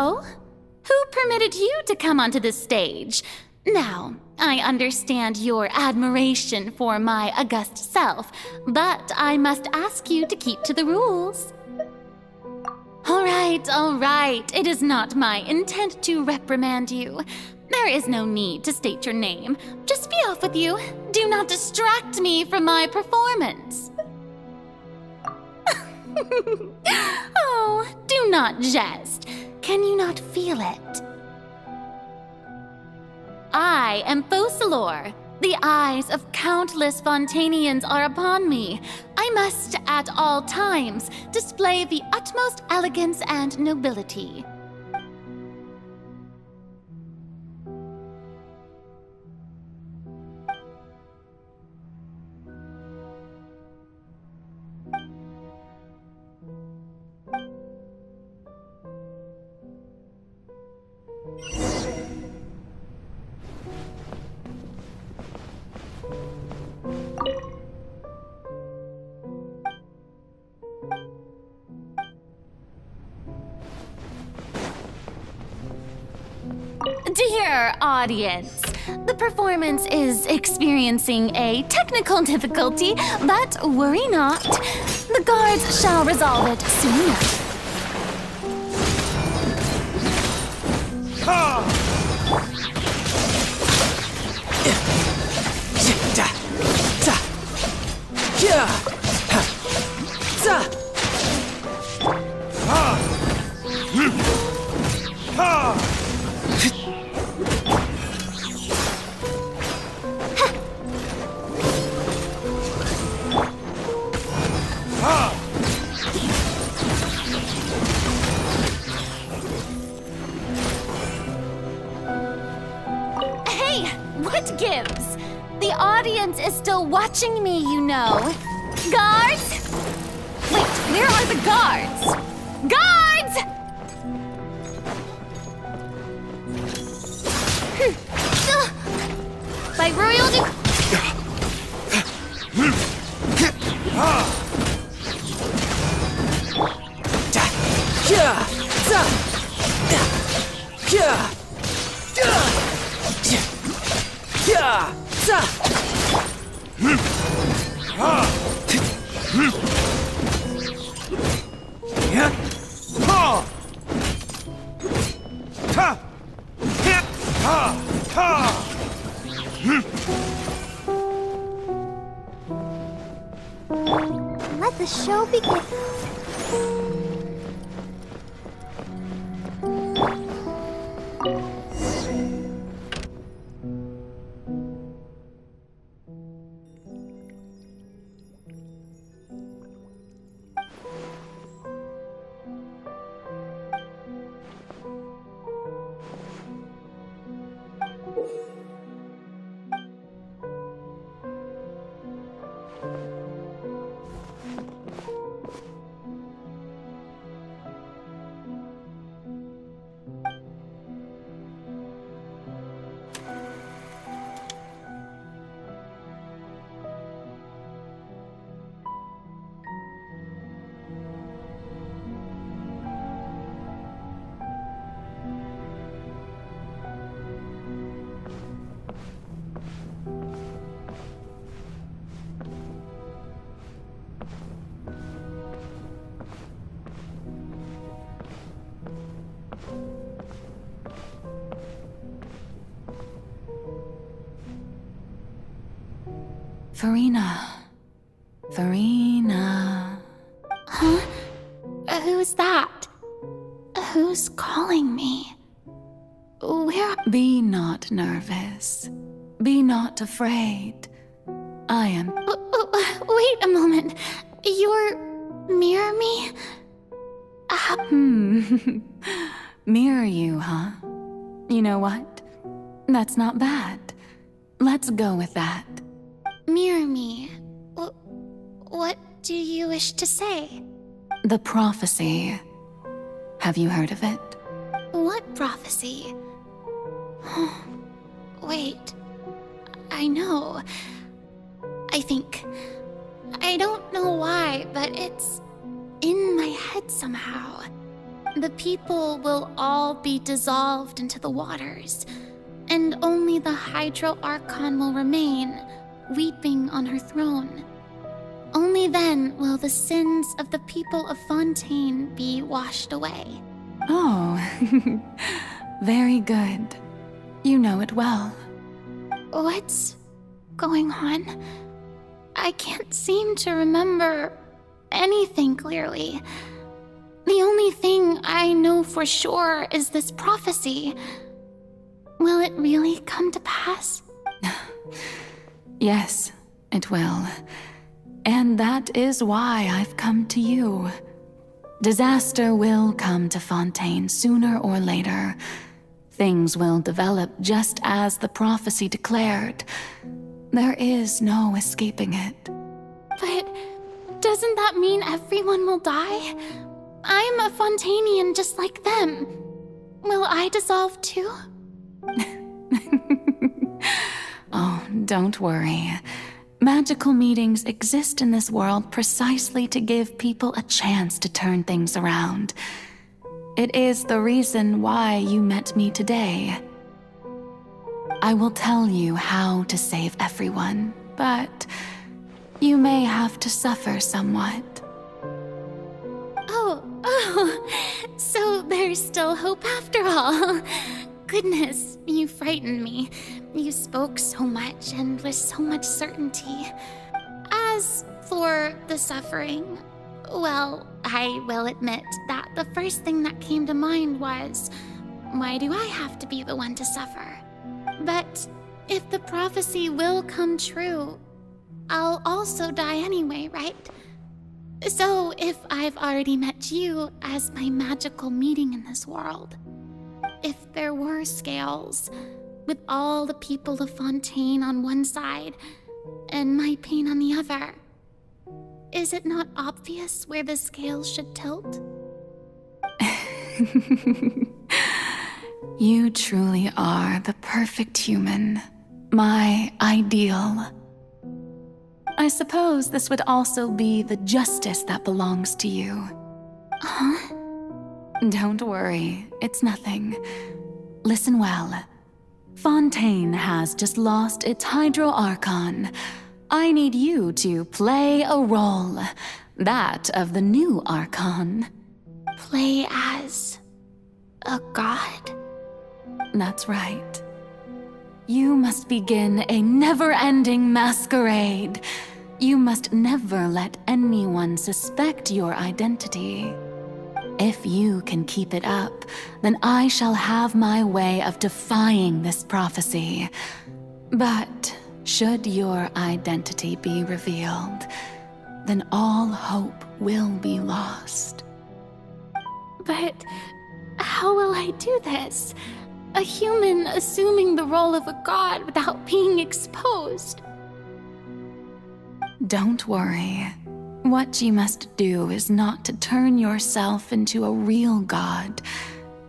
So, who permitted you to come onto the stage? Now, I understand your admiration for my august self, but I must ask you to keep to the rules. All right. It is not my intent to reprimand you. There is no need to state your name. Just be off with you. Do not distract me from my performance. Oh, do not jest. Can you not feel it? I am Focalor. The eyes of countless Fontainians are upon me. I must, at all times, display the utmost elegance and nobility. Dear audience, the performance is experiencing a technical difficulty, but worry not. The guards shall resolve it soon enough. What gives? The audience is still watching me, you know. Guards? Wait, where are the guards? Guards! By royal Let the show begin. Farina. Huh? Who's that? Who's calling me? Where? Be not nervous. Be not afraid. I am... Wait a moment. You're... Mirror me? Mirror you, huh? You know what? That's not bad. Let's go with that. Mirror me. What do you wish to say? The prophecy. Have you heard of it? What prophecy? Wait. I know. I think... I don't know why, but it's in my head somehow. The people will all be dissolved into the waters, and only the Hydro Archon will remain, weeping on her throne. Only then will the sins of the people of Fontaine be washed away. Oh, very good. You know it well. What's going on? I can't seem to remember anything clearly. The only thing I know for sure is this prophecy. Will it really come to pass? Yes, it will. And that is why I've come to you. Disaster will come to Fontaine sooner or later. Things will develop just as the prophecy declared. There is no escaping it. But doesn't that mean everyone will die? I'm a Fontainian just like them. Will I dissolve too? Oh, don't worry. Magical meetings exist in this world precisely to give people a chance to turn things around. It is the reason why you met me today. I will tell you how to save everyone, but you may have to suffer somewhat. Oh, so there's still hope after all. Goodness, you frightened me. You spoke so much and with so much certainty. As for the suffering, well, I will admit that the first thing that came to mind was, why do I have to be the one to suffer? But if the prophecy will come true, I'll also die anyway, right? So if I've already met you as my magical meeting in this world, if there were scales, with all the people of Fontaine on one side and my pain on the other, is it not obvious where the scales should tilt? You truly are the perfect human, my ideal. I suppose this would also be the justice that belongs to you. Huh? Don't worry, it's nothing. Listen well. Fontaine has just lost its Hydro Archon. I need you to play a role, that of the new Archon. Play as a god? That's right. You must begin a never-ending masquerade. You must never let anyone suspect your identity. If you can keep it up, then I shall have my way of defying this prophecy. But should your identity be revealed, then all hope will be lost. But how will I do this? A human assuming the role of a god without being exposed. Don't worry. What you must do is not to turn yourself into a real god.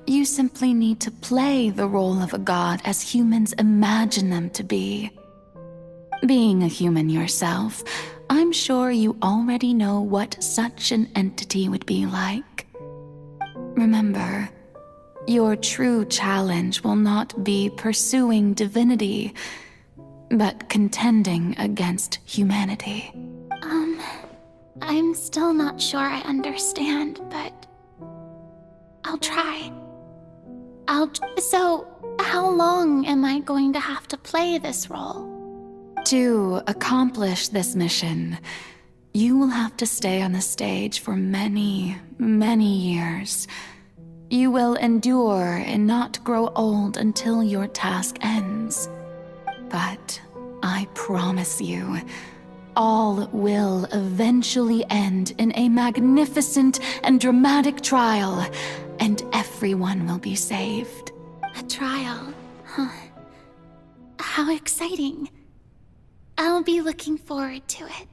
You simply need to play the role of a god as humans imagine them to be. Being a human yourself, I'm sure you already know what such an entity would be like. Remember, your true challenge will not be pursuing divinity, but contending against humanity. I'm still not sure I understand, but I'll try. So, how long am I going to have to play this role? To accomplish this mission, you will have to stay on the stage for many, many years. You will endure and not grow old until your task ends. But I promise you, all will eventually end in a magnificent and dramatic trial, and everyone will be saved. A trial, huh? How exciting. I'll be looking forward to it.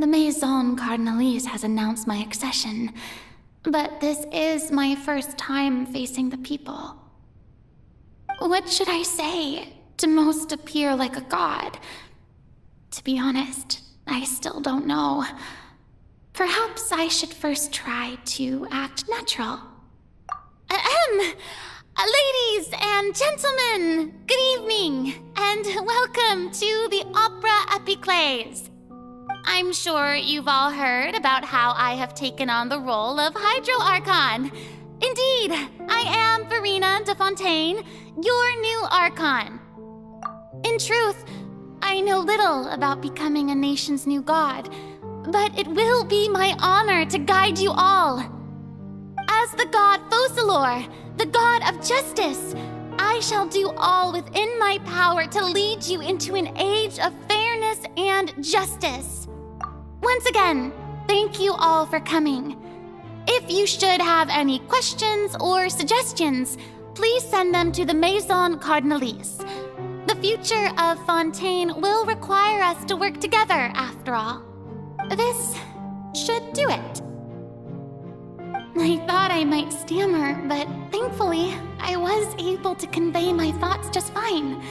The Maison Cardinalise has announced my accession, but this is my first time facing the people. What should I say to most appear like a god? To be honest, I still don't know. Perhaps I should first try to act natural. Ladies and gentlemen, good evening, and welcome to the Opera Epiclese. I'm sure you've all heard about how I have taken on the role of Hydro Archon. Indeed, I am Verena de Fontaine, your new Archon. In truth, I know little about becoming a nation's new god, but it will be my honor to guide you all. As the god Focalor, the god of justice, I shall do all within my power to lead you into an age of fairness and justice. Once again, thank you all for coming. If you should have any questions or suggestions, please send them to the Maison Cardinalise. The future of Fontaine will require us to work together, after all. This should do it. I thought I might stammer, but thankfully, I was able to convey my thoughts just fine.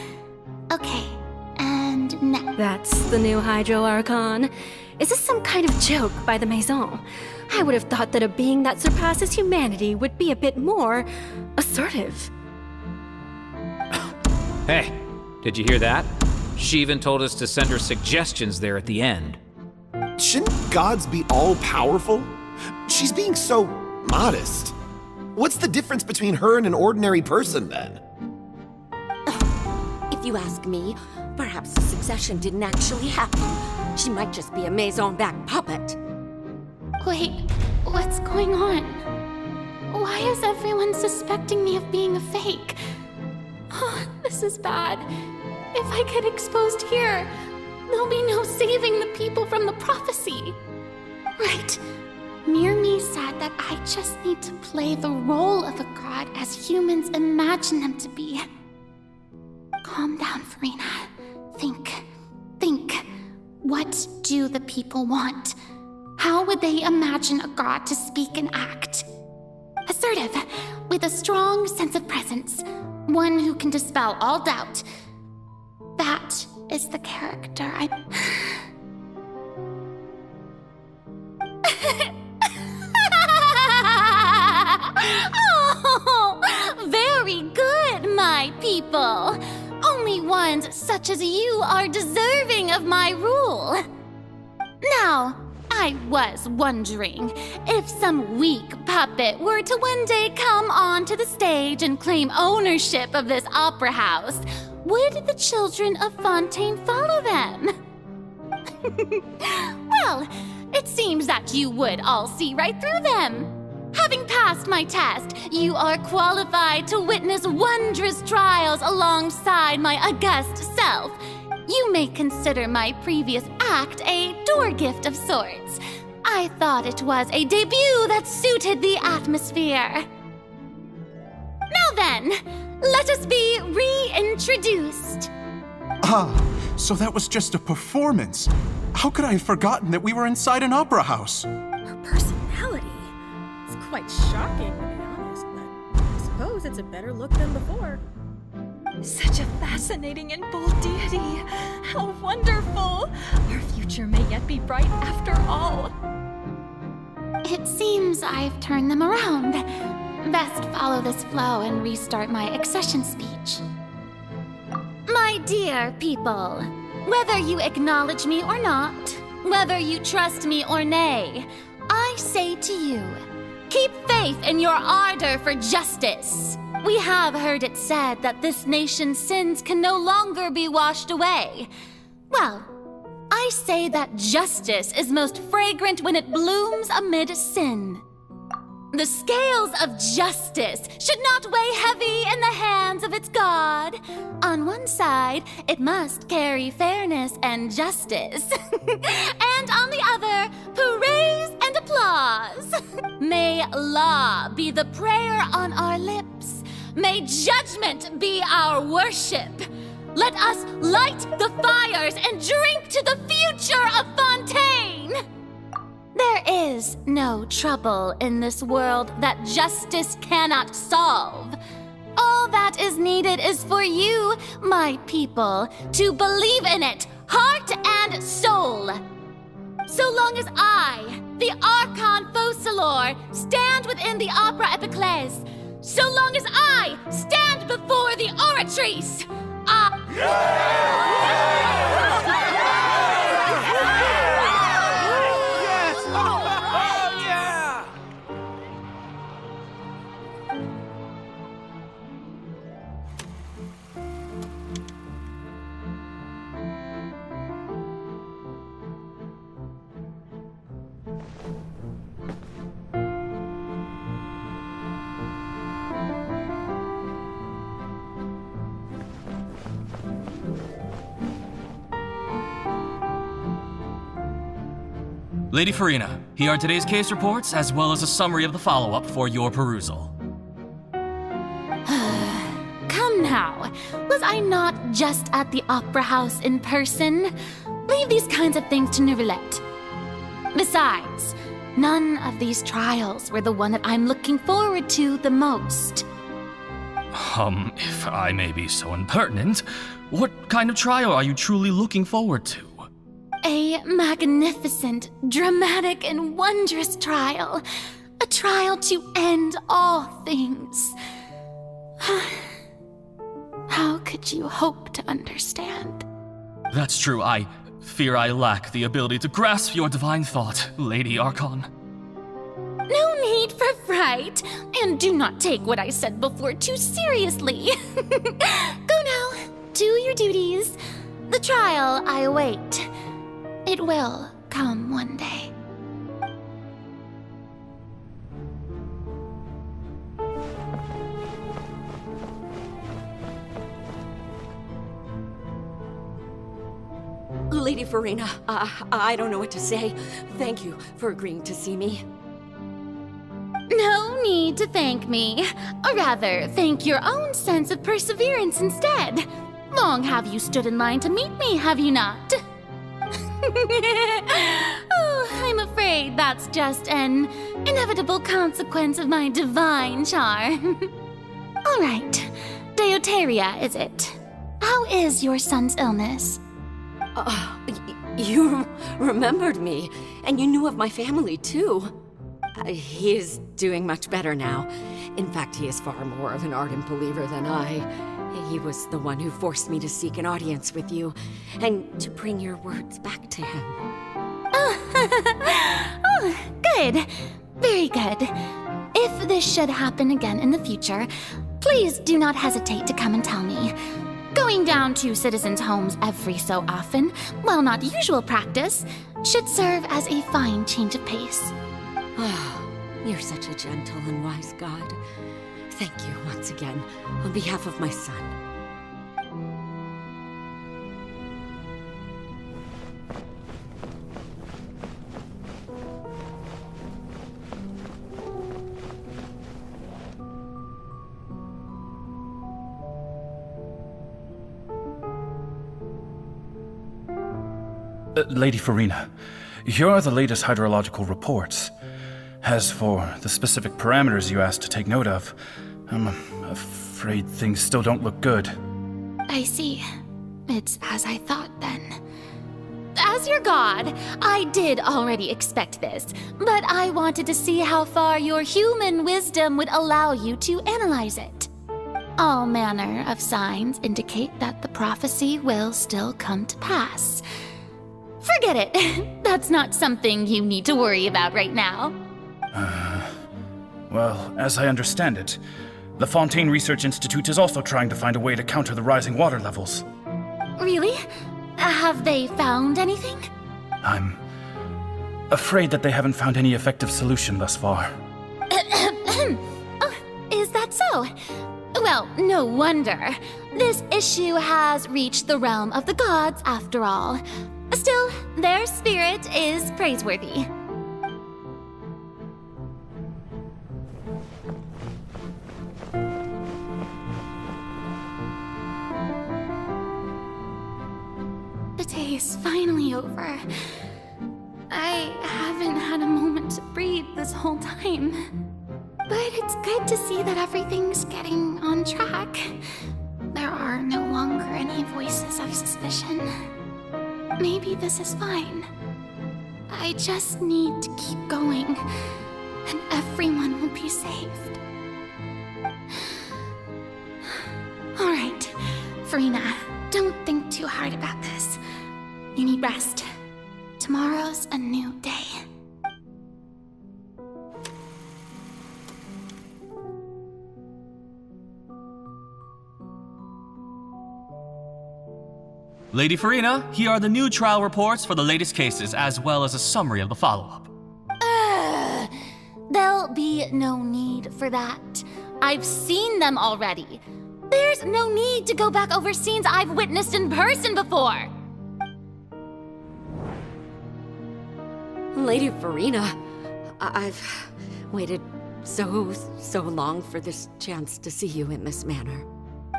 Okay, and next. That's the new Hydro Archon. Is this some kind of joke by the Maison? I would have thought that a being that surpasses humanity would be a bit more assertive. Hey, did you hear that? She even told us to send her suggestions there at the end. Shouldn't gods be all-powerful? She's being so modest. What's the difference between her and an ordinary person, then? If you ask me, perhaps the succession didn't actually happen. She might just be a Maison back puppet. Wait, what's going on? Why is everyone suspecting me of being a fake? Oh, this is bad. If I get exposed here, there'll be no saving the people from the prophecy. Right. Mirmi said that I just need to play the role of a god as humans imagine them to be. Calm down, Verena. Think. What do the people want? How would they imagine a god to speak and act? Assertive, with a strong sense of presence. One who can dispel all doubt. That is the character I... Oh, very good, my people. Only ones such as you are deserving of my rule. Now, I was wondering if some weak puppet were to one day come onto the stage and claim ownership of this opera house, would the children of Fontaine follow them? Well, it seems that you would all see right through them. Having passed my test, you are qualified to witness wondrous trials alongside my august self. You may consider my previous act a door gift of sorts. I thought it was a debut that suited the atmosphere. Now then, let us be reintroduced. Ah, so that was just a performance. How could I have forgotten that we were inside an opera house? Her personality. It's quite shocking, to be honest, but I suppose it's a better look than before. Such a fascinating and bold deity. How wonderful! Our future may yet be bright after all. It seems I've turned them around. Best follow this flow and restart my accession speech. My dear people, whether you acknowledge me or not, whether you trust me or nay, I say to you, keep faith in your ardor for justice. We have heard it said that this nation's sins can no longer be washed away. Well, I say that justice is most fragrant when it blooms amid sin. The scales of justice should not weigh heavy in the hands of its God. On one side, it must carry fairness and justice. And on the other, praise and applause. May law be the prayer on our lips. May judgment be our worship. Let us light the fires and drink to the future of Fontaine! is no trouble in this world that justice cannot solve. All that is needed is for you, my people, to believe in it, heart and soul. So long as I, the Archon Focalor, stand within the Opera Epiclese, so long as I stand before the Oratrice, Lady Farina, here are today's case reports, as well as a summary of the follow-up for your perusal. Come now, was I not just at the Opera House in person? Leave these kinds of things to Neuvillette. Besides, none of these trials were the one that I'm looking forward to the most. If I may be so impertinent, what kind of trial are you truly looking forward to? A magnificent, dramatic, and wondrous trial. A trial to end all things. How could you hope to understand? That's true. I fear I lack the ability to grasp your divine thought, Lady Archon. No need for fright, and do not take what I said before too seriously. Go now, do your duties. The trial I await. It will come one day. Lady Farina, I don't know what to say. Thank you for agreeing to see me. No need to thank me. Or rather, thank your own sense of perseverance instead. Long have you stood in line to meet me, have you not? Oh, I'm afraid that's just an inevitable consequence of my divine charm. All right, Deoteria, is it? How is your son's illness? You remembered me, and you knew of my family, too. He is doing much better now. In fact, he is far more of an ardent believer than I. He was the one who forced me to seek an audience with you, and to bring your words back to him. Oh, good. Very good. If this should happen again in the future, please do not hesitate to come and tell me. Going down to citizens' homes every so often, while not usual practice, should serve as a fine change of pace. You're such a gentle and wise god. Thank you once again, on behalf of my son. Lady Farina, here are the latest hydrological reports. As for the specific parameters you asked to take note of, I'm afraid things still don't look good. I see. It's as I thought then. As your god, I did already expect this, but I wanted to see how far your human wisdom would allow you to analyze it. All manner of signs indicate that the prophecy will still come to pass. Forget it. That's not something you need to worry about right now. Well, as I understand it, the Fontaine Research Institute is also trying to find a way to counter the rising water levels. Really? Have they found anything? I'm afraid that they haven't found any effective solution thus far. Oh, is that so? Well, no wonder. This issue has reached the realm of the gods, after all. Still, their spirit is praiseworthy. The day is finally over. I haven't had a moment to time. But it's good to see that everything's getting on track. There are no longer any voices of suspicion. Maybe this is fine. I just need to keep going, and everyone will be saved. Alright, Farina, don't think too hard about this. You need rest. Tomorrow's a new day. Lady Farina, here are the new trial reports for the latest cases, as well as a summary of the follow-up. There'll be no need for that. I've seen them already. There's no need to go back over scenes I've witnessed in person before. Lady Farina, I've waited so long for this chance to see you in this manner.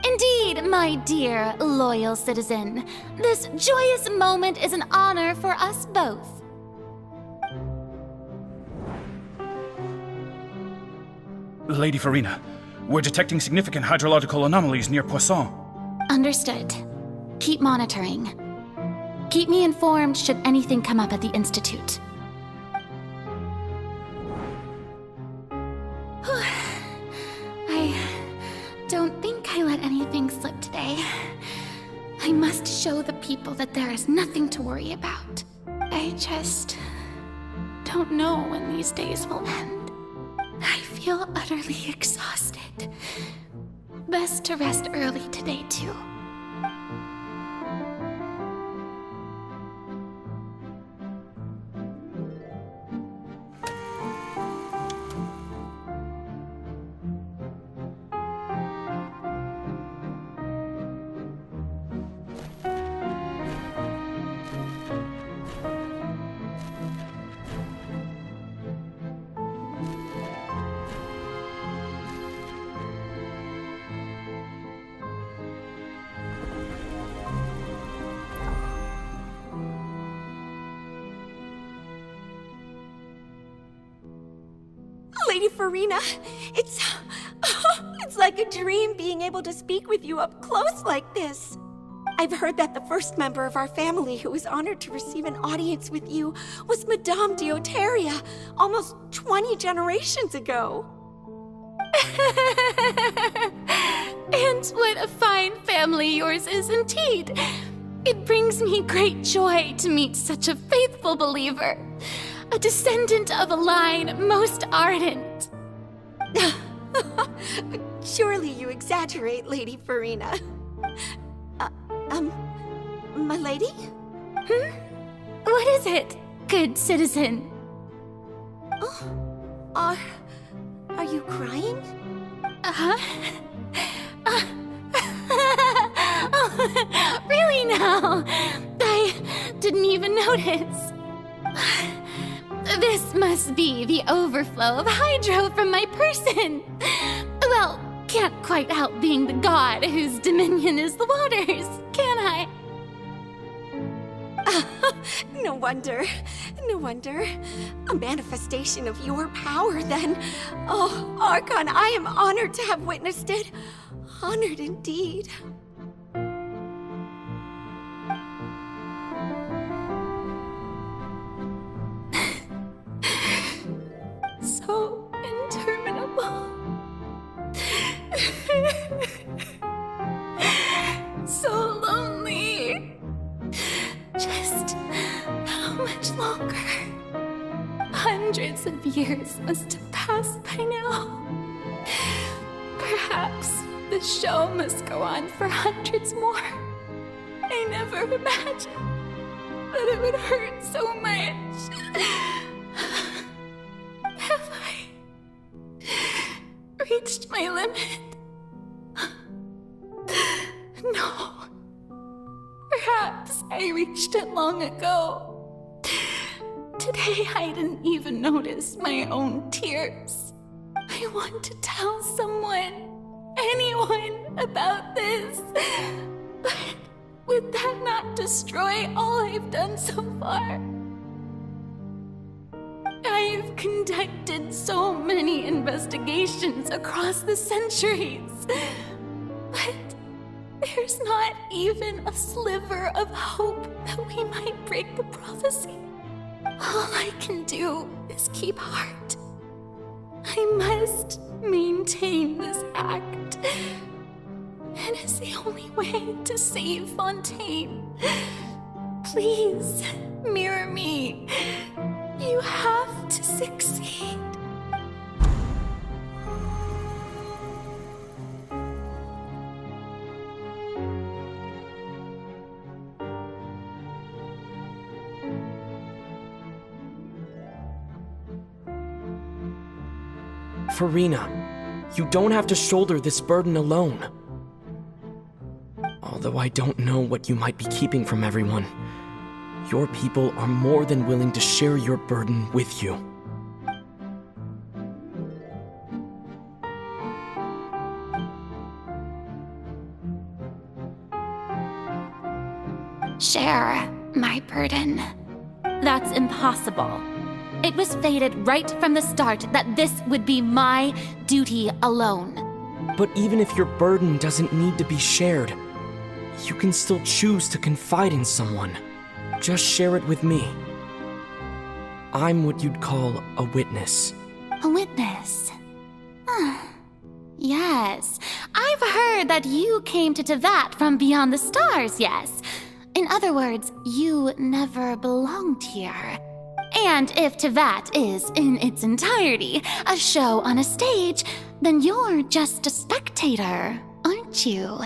Indeed, my dear, loyal citizen. This joyous moment is an honor for us both. Lady Farina, we're detecting significant hydrological anomalies near Poisson. Understood. Keep monitoring. Keep me informed should anything come up at the Institute. I don't think I let anything slip today. I must show the people that there is nothing to worry about. I just don't know when these days will end. I feel utterly exhausted. Best to rest early today, too. Lady Farina, it's like a dream being able to speak with you up close like this. I've heard that the first member of our family who was honored to receive an audience with you was Madame Deoteria, almost 20 generations ago. And what a fine family yours is indeed. It brings me great joy to meet such a faithful believer. A descendant of a line most ardent. Surely you exaggerate, Lady Farina. My lady? What is it, good citizen? Oh, are you crying? Really now? I didn't even notice. This must be the overflow of hydro from my person. Well, can't quite help being the god whose dominion is the waters, can I? No wonder. A manifestation of your power, then. Oh, Archon, I am honored to have witnessed it. Honored indeed. So interminable. So lonely. Just how much longer? Hundreds of years must have passed by now. Perhaps the show must go on for hundreds more. I never imagined that it would hurt so much. Have I reached my limit? No. Perhaps I reached it long ago. Today I didn't even notice my own tears. I want to tell someone, anyone, about this. But would that not destroy all I've done so far? I I've conducted so many investigations across the centuries, but there's not even a sliver of hope that we might break the prophecy. All I can do is keep heart. I must maintain this act. It is the only way to save Fontaine. Please, mirror me. You have to succeed. Farina, you don't have to shoulder this burden alone. Although I don't know what you might be keeping from everyone, your people are more than willing to share your burden with you. Share my burden. That's impossible. It was fated right from the start that this would be my duty alone. But even if your burden doesn't need to be shared, you can still choose to confide in someone. Just share it with me. I'm what you'd call a witness. A witness? Yes, I've heard that you came to Tevat from beyond the stars, yes. In other words, you never belonged here. And if Tevat is, in its entirety, a show on a stage, then you're just a spectator, aren't you?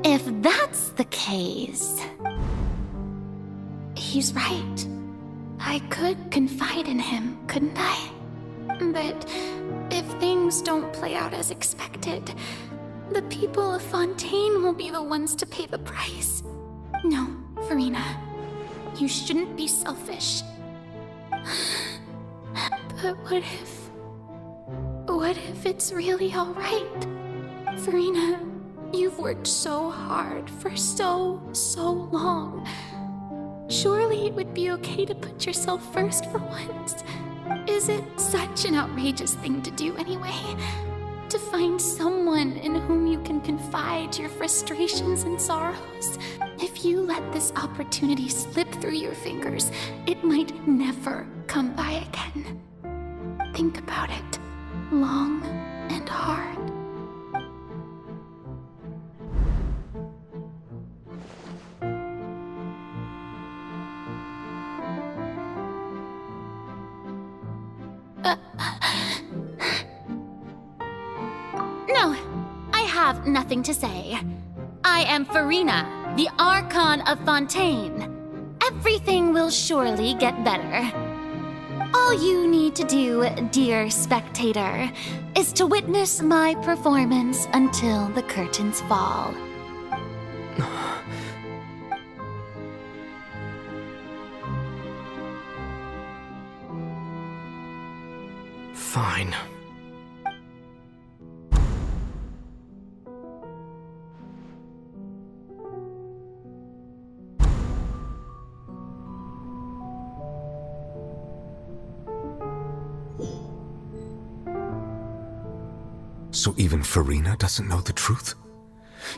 If that's the case... He's right. I could confide in him, couldn't I? But if things don't play out as expected, the people of Fontaine will be the ones to pay the price. No, Farina. You shouldn't be selfish. But what if it's really all right? Farina, you've worked so hard for so long. Surely it would be okay to put yourself first for once. Is it such an outrageous thing to do anyway? To find someone in whom you can confide your frustrations and sorrows? If you let this opportunity slip through your fingers, it might never come by again. Think about it long and hard. No, I have nothing to say. I am Farina, the Archon of Fontaine. Everything will surely get better. All you need to do, dear spectator, is to witness my performance until the curtains fall. Fine. So even Farina doesn't know the truth?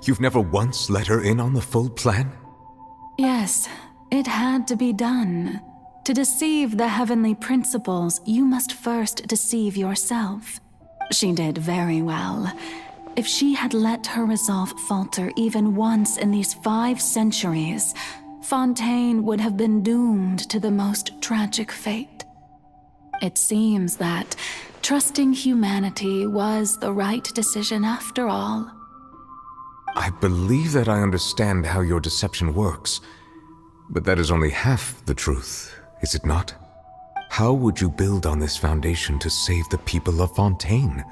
You've never once let her in on the full plan? Yes, it had to be done. To deceive the heavenly principles, you must first deceive yourself. She did very well. If she had let her resolve falter even once in these 5 centuries, Fontaine would have been doomed to the most tragic fate. It seems that trusting humanity was the right decision after all. I believe that I understand how your deception works, but that is only half the truth, is it not? How would you build on this foundation to save the people of Fontaine?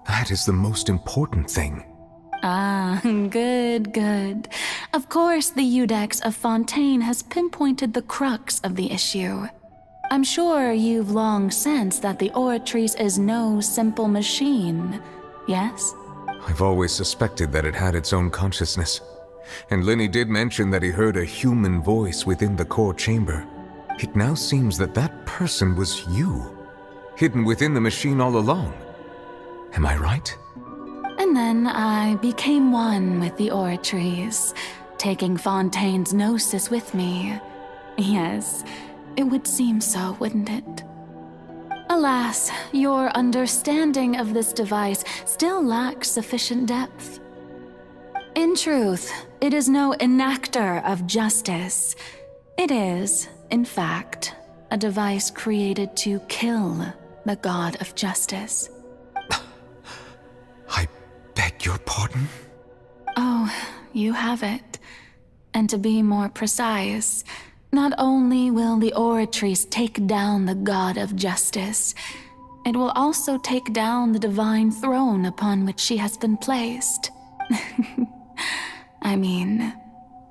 That is the most important thing. Ah, good. Of course, the Iudex of Fontaine has pinpointed the crux of the issue. I'm sure you've long sensed that the Oratrice is no simple machine, yes? I've always suspected that it had its own consciousness. And Lenny did mention that he heard a human voice within the core chamber. It now seems that that person was you, hidden within the machine all along. Am I right? And then I became one with the oratories, taking Fontaine's gnosis with me. Yes, it would seem so, wouldn't it? Alas, your understanding of this device still lacks sufficient depth. In truth, it is no enactor of justice. It is, in fact, a device created to kill the god of justice. I beg your pardon? Oh, you have it. And to be more precise, not only will the oratories take down the god of justice, it will also take down the divine throne upon which she has been placed. I mean,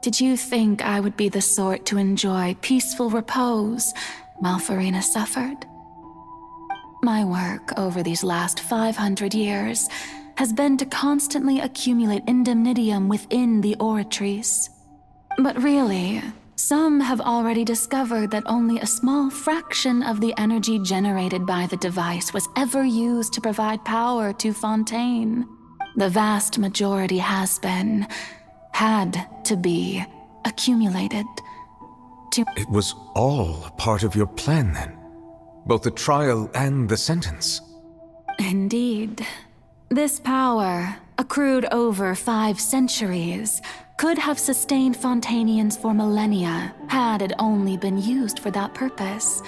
did you think I would be the sort to enjoy peaceful repose while Farina suffered? My work over these last 500 years has been to constantly accumulate indemnitium within the oratories. But really, some have already discovered that only a small fraction of the energy generated by the device was ever used to provide power to Fontaine. The vast majority had to be, accumulated to... It was all part of your plan then? Both the trial and the sentence? Indeed. This power, accrued over 5 centuries, could have sustained Fontainians for millennia had it only been used for that purpose.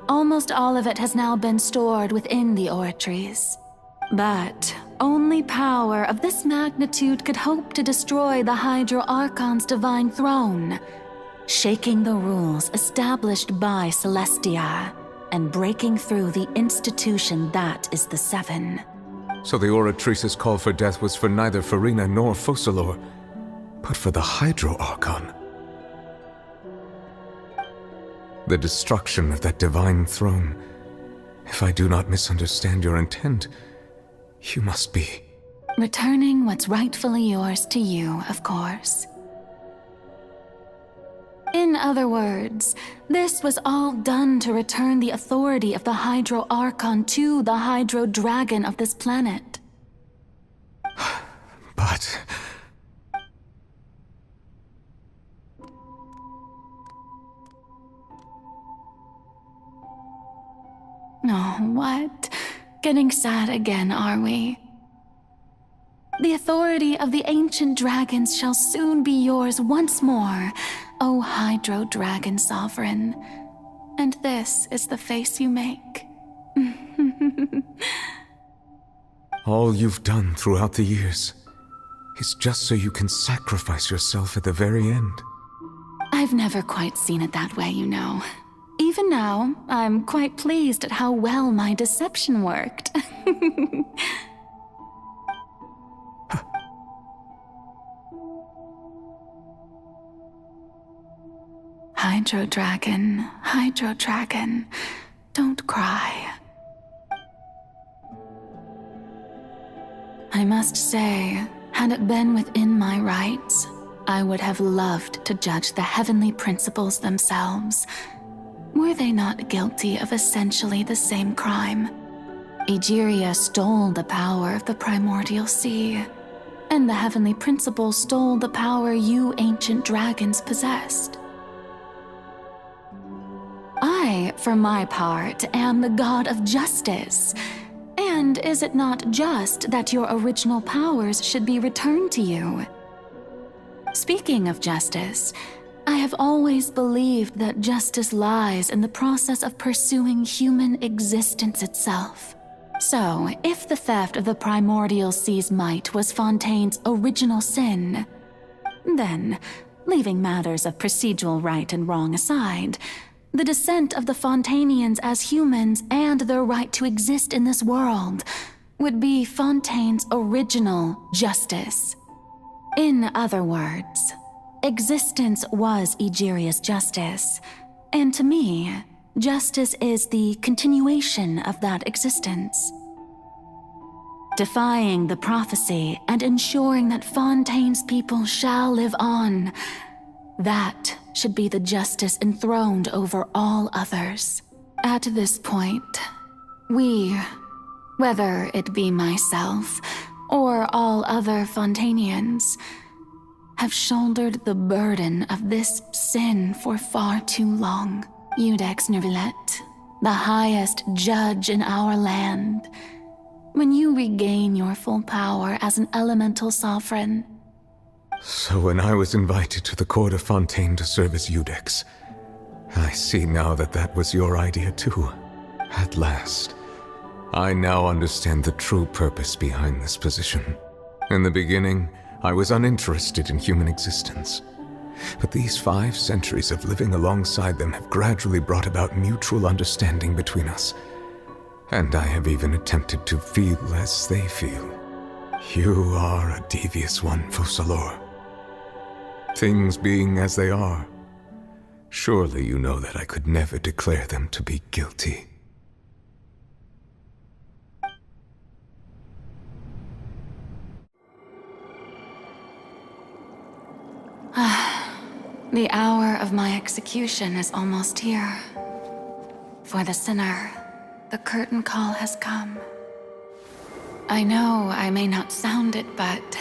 Almost all of it has now been stored within the oratories. But only power of this magnitude could hope to destroy the Hydro Archon's divine throne, shaking the rules established by Celestia and breaking through the institution that is the Seven. So the Oratrice's call for death was for neither Farina nor Focalor, but for the Hydro Archon. The destruction of that divine throne. If I do not misunderstand your intent, you must be... returning what's rightfully yours to you, of course. In other words, this was all done to return the authority of the Hydro Archon to the Hydro Dragon of this planet. But... Oh, what? Getting sad again, are we? The authority of the ancient dragons shall soon be yours once more, O Hydro Dragon Sovereign. And this is the face you make. all you've done throughout the years is just so you can sacrifice yourself at the very end. I've never quite seen it that way, you know. Even now, I'm quite pleased at how well my deception worked. Hydro Dragon, don't cry. I must say, had it been within my rights, I would have loved to judge the heavenly principles themselves. Were they not guilty of essentially the same crime? Egeria stole the power of the primordial sea, and the heavenly principles stole the power you ancient dragons possessed. I, for my part, am the god of justice. And is it not just that your original powers should be returned to you? Speaking of justice, I have always believed that justice lies in the process of pursuing human existence itself. So, if the theft of the primordial sea's might was Fontaine's original sin, then, leaving matters of procedural right and wrong aside, the descent of the Fontainians as humans and their right to exist in this world would be Fontaine's original justice. In other words, existence was Egeria's justice, and to me, justice is the continuation of that existence. Defying the prophecy and ensuring that Fontaine's people shall live on, that should be the justice enthroned over all others. At this point, we, whether it be myself or all other Fontainians, have shouldered the burden of this sin for far too long. Iudex Nervillet, the highest judge in our land, when you regain your full power as an elemental sovereign. So when I was invited to the court of Fontaine to serve as Iudex, I see now that that was your idea too. At last, I now understand the true purpose behind this position. In the beginning, I was uninterested in human existence. But these 5 centuries of living alongside them have gradually brought about mutual understanding between us. And I have even attempted to feel as they feel. You are a devious one, Focalors. Things being as they are, surely you know that I could never declare them to be guilty. The hour of my execution is almost here. For the sinner, the curtain call has come. I know I may not sound it, but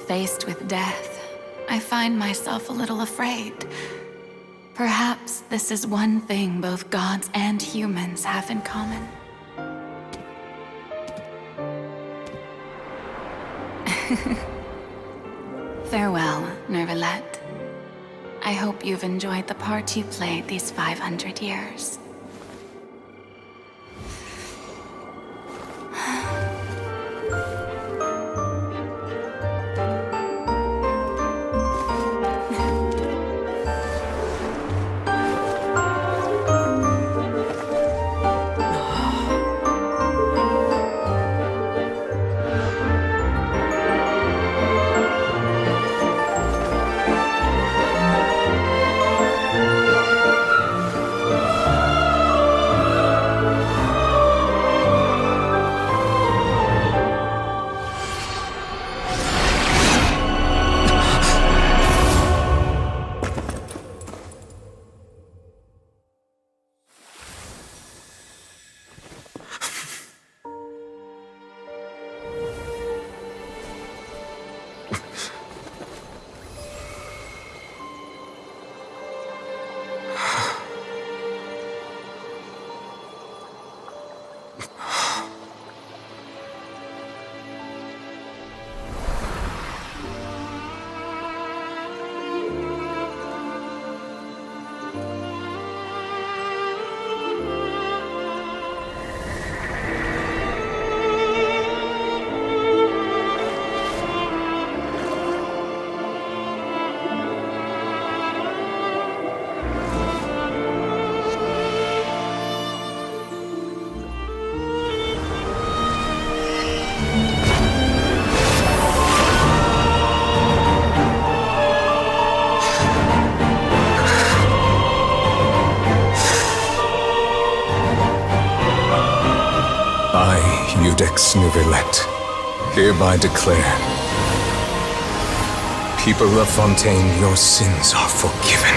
faced with death, I find myself a little afraid. Perhaps this is one thing both gods and humans have in common. Farewell, Nervillet. I hope you've enjoyed the part you played these 500 years. Iudex Nervillet, hereby declare, people of Fontaine, your sins are forgiven.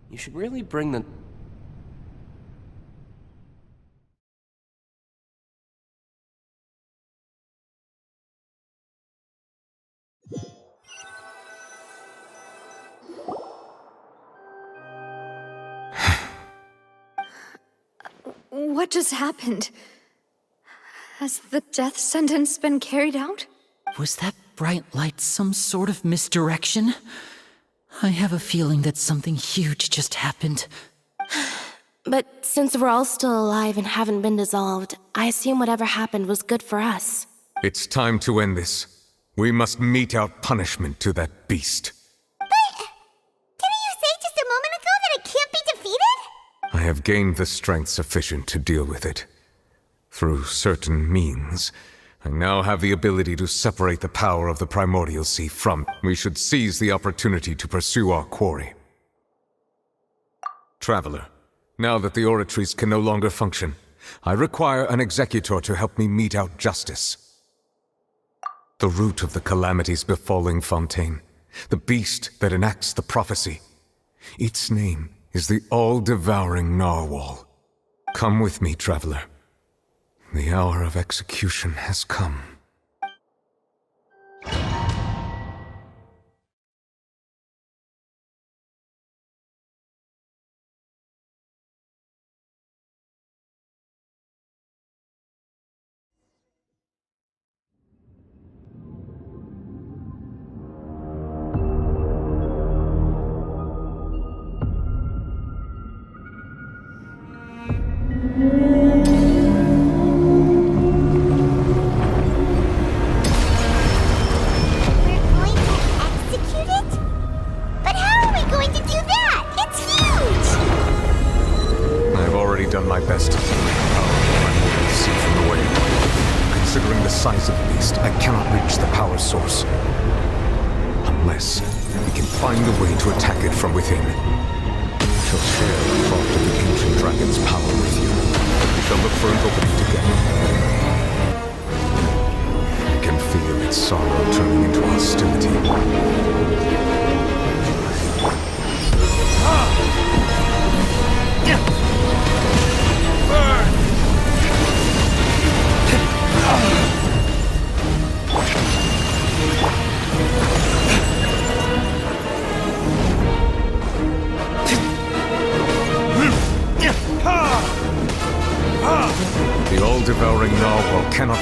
You should really bring the... What just happened? Has the death sentence been carried out? Was that bright light some sort of misdirection? I have a feeling that something huge just happened. But since we're all still alive and haven't been dissolved, I assume whatever happened was good for us. It's time to end this. We must mete out punishment to that beast. But didn't you say just a moment ago that it can't be defeated? I have gained the strength sufficient to deal with it. Through certain means, I now have the ability to separate the power of the primordial sea from it. We should seize the opportunity to pursue our quarry. Traveler, now that the oratories can no longer function, I require an executor to help me mete out justice. The root of the calamities befalling Fontaine, the beast that enacts the prophecy. Its name is the all-devouring narwhal. Come with me, traveler. The hour of execution has come.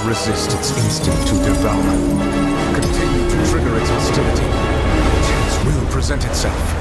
Resist its instinct to devour. Continue to trigger its hostility. A chance will present itself.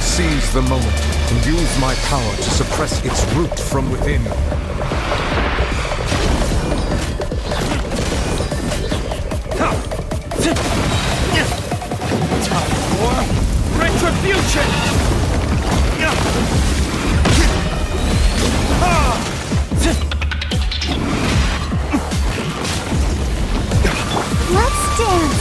Seize the moment and use my power to suppress its root from within. Time for retribution! Let's dance!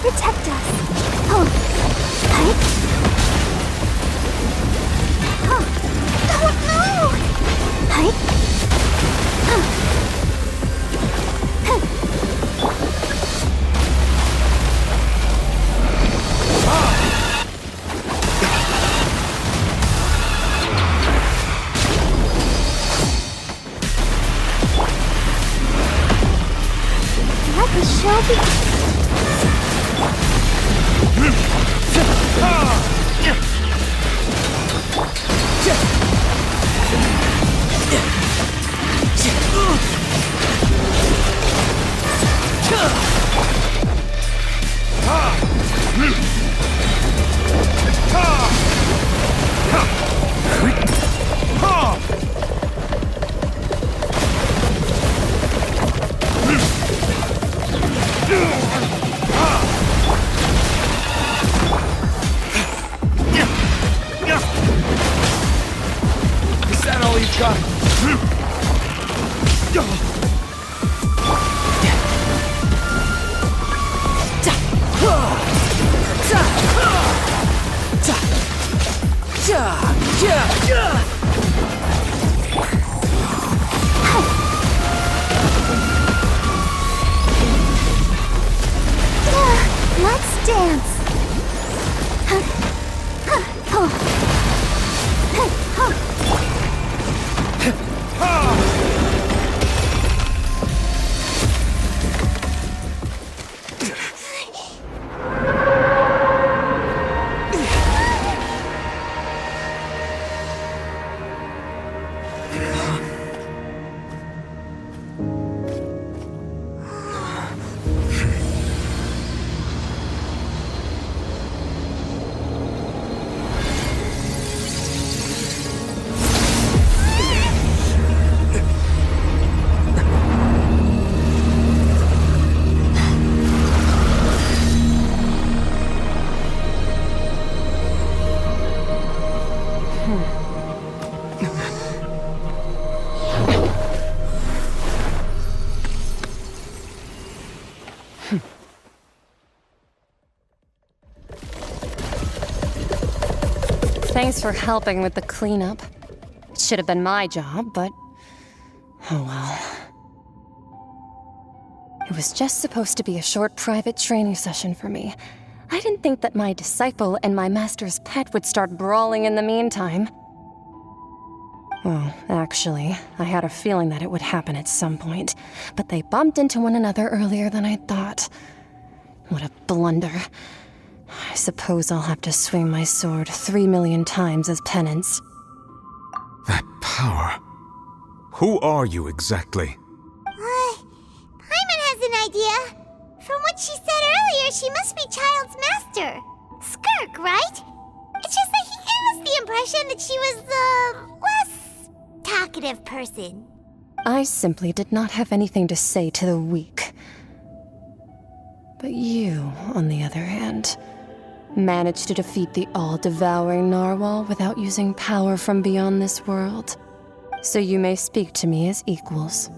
Protect us. Oh. Let the show begin. Is that all you've got? Let's dance. Thanks for helping with the cleanup. It should have been my job, but oh well. It was just supposed to be a short private training session for me. I didn't think that my disciple and my master's pet would start brawling in the meantime. Well, actually, I had a feeling that it would happen at some point, but they bumped into one another earlier than I thought. What a blunder. I suppose I'll have to swing my sword 3 million times as penance. That power. Who are you exactly? Paimon has an idea. From what she said earlier, she must be Child's master. Skirk, right? It's just that he gave us the impression that she was the less talkative person. I simply did not have anything to say to the weak. But you, on the other hand, managed to defeat the all-devouring narwhal without using power from beyond this world. So you may speak to me as equals.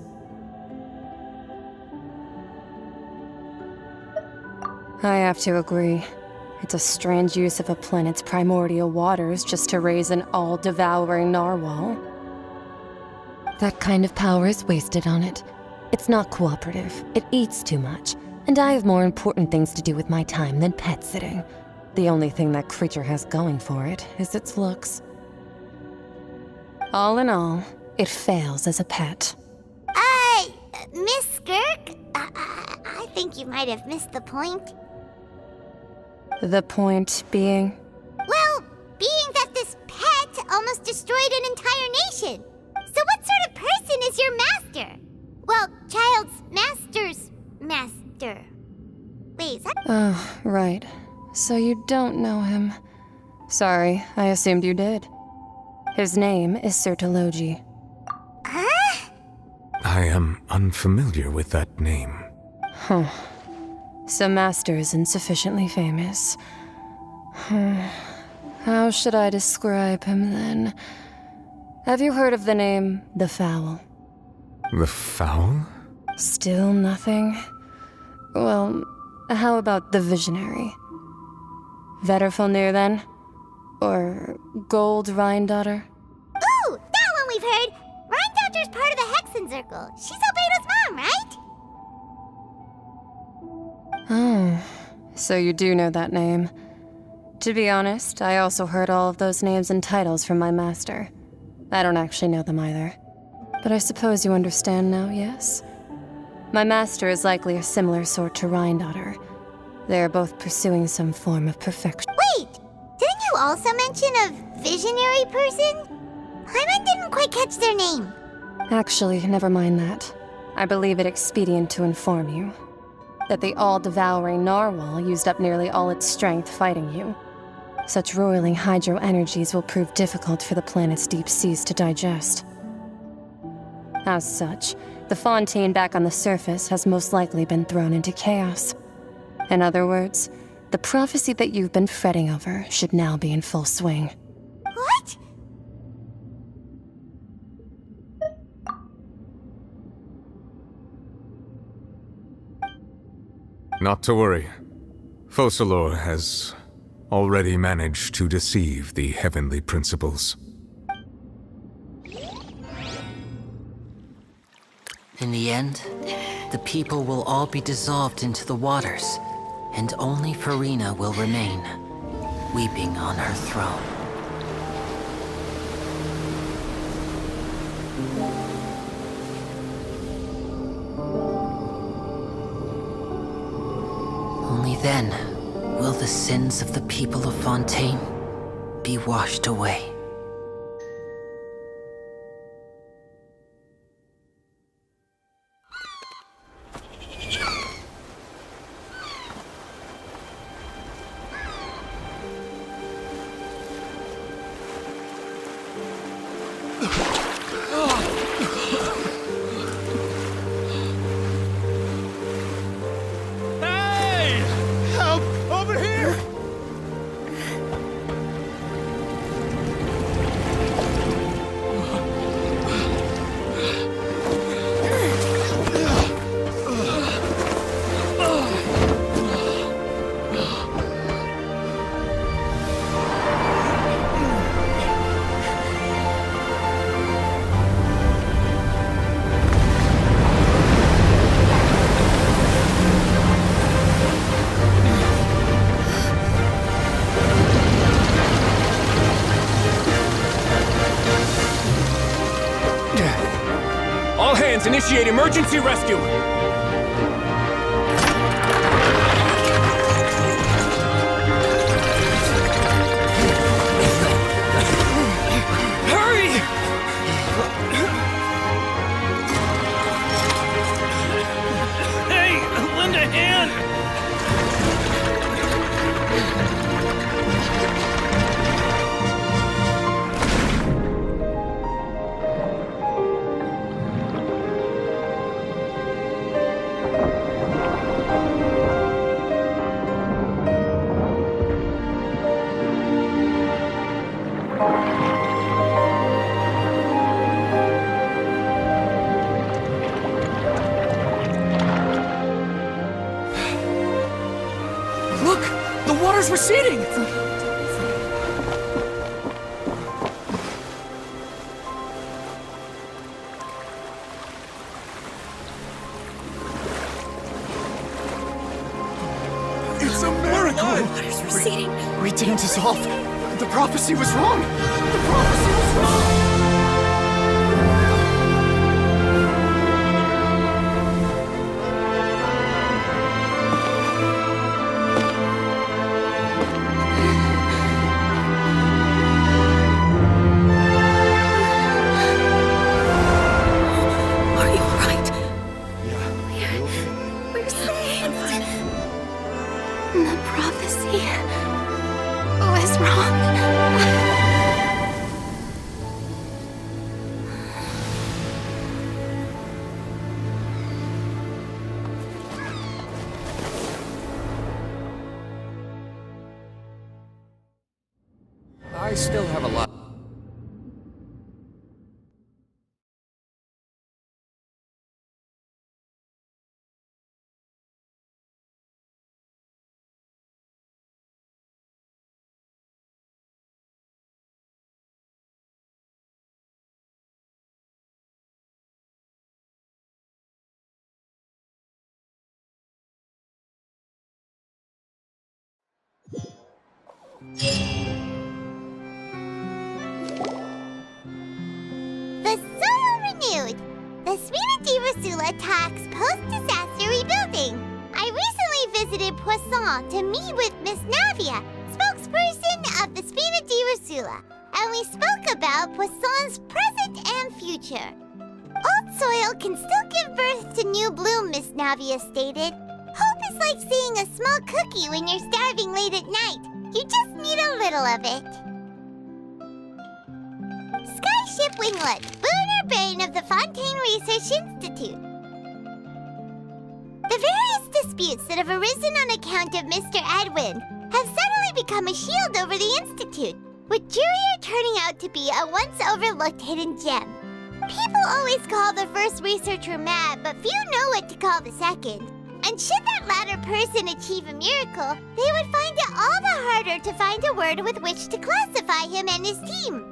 I have to agree. It's a strange use of a planet's primordial waters just to raise an all-devouring narwhal. That kind of power is wasted on it. It's not cooperative. It eats too much. And I have more important things to do with my time than pet sitting. The only thing that creature has going for it is its looks. All in all, it fails as a pet. Miss Skirk? I think you might have missed the point. The point being? Well, being that this pet almost destroyed an entire nation. So what sort of person is your master? Well, Child's master's master. Wait, is that... Oh, right. So you don't know him. Sorry, I assumed you did. His name is Sertologi. Huh? I am unfamiliar with that name. Huh. So Master isn't sufficiently famous. How should I describe him then? Have you heard of the name The Fowl? The Fowl? Still nothing? Well, how about the Visionary? Vetterfulnir, then? Or Gold Rhindaughter? Ooh, that one we've heard! Rhindaughter's part of the Hexen Circle. She's Albedo's mom, right? Oh, so you do know that name. To be honest, I also heard all of those names and titles from my master. I don't actually know them either. But I suppose you understand now, yes? My master is likely a similar sort to Rhindaughter. They are both pursuing some form of perfection. Wait! Didn't you also mention a visionary person? Paimon didn't quite catch their name. Actually, never mind that. I believe it expedient to inform you that the all-devouring narwhal used up nearly all its strength fighting you. Such roiling hydro energies will prove difficult for the planet's deep seas to digest. As such, the fontaine back on the surface has most likely been thrown into chaos. In other words, the prophecy that you've been fretting over should now be in full swing. What? Not to worry. Focalor has already managed to deceive the heavenly principles. In the end, the people will all be dissolved into the waters, and only Farina will remain, weeping on her throne. Only then will the sins of the people of Fontaine be washed away. Initiate emergency rescue! Hurry! Hey, lend a hand! Receding! It's a miracle! Water's receding. We didn't dissolve. The prophecy was wrong. The prophecy was wrong. I still have a lot. The Spina di Rosula talks post-disaster rebuilding. I recently visited Poisson to meet with Miss Navia, spokesperson of the Spina di Rosula, and we spoke about Poisson's present and future. Old soil can still give birth to new bloom, Miss Navia stated. Hope is like seeing a small cookie when you're starving late at night. You just need a little of it. Skyship Winglet, lunar brain of the Fontaine Research Institute. The various disputes that have arisen on account of Mr. Edwin have suddenly become a shield over the Institute, with Jurier turning out to be a once-overlooked hidden gem. People always call the first researcher mad, but few know what to call the second. And should that latter person achieve a miracle, they would find it all the harder to find a word with which to classify him and his team.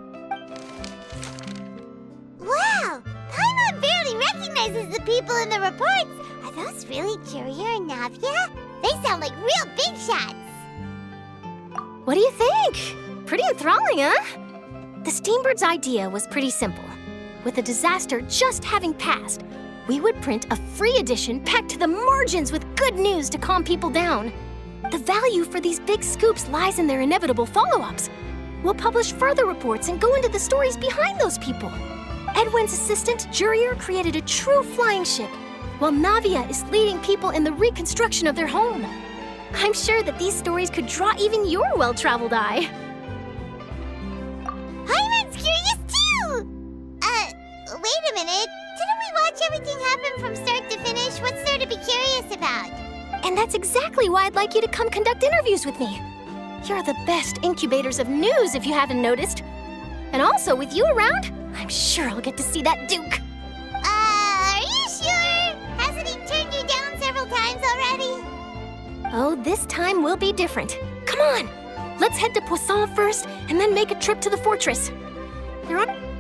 Wow! Paimon barely recognizes the people in the reports. Are those really Courier and Navia? They sound like real big shots. What do you think? Pretty enthralling, huh? The Steambird's idea was pretty simple. With the disaster just having passed, we would print a free edition packed to the margins with good news to calm people down. The value for these big scoops lies in their inevitable follow-ups. We'll publish further reports and go into the stories behind those people. Edwin's assistant, Jurier, created a true flying ship, while Navia is leading people in the reconstruction of their home. I'm sure that these stories could draw even your well-traveled eye. Paimon's curious too! Wait a minute. Didn't we watch everything happen from start to finish? What's there to be curious about? And that's exactly why I'd like you to come conduct interviews with me. You're the best incubators of news, if you haven't noticed. And also, with you around, I'm sure I'll get to see that Duke. Are you sure? Hasn't he turned you down several times already? Oh, this time will be different. Come on! Let's head to Poisson first, and then make a trip to the fortress. There aren't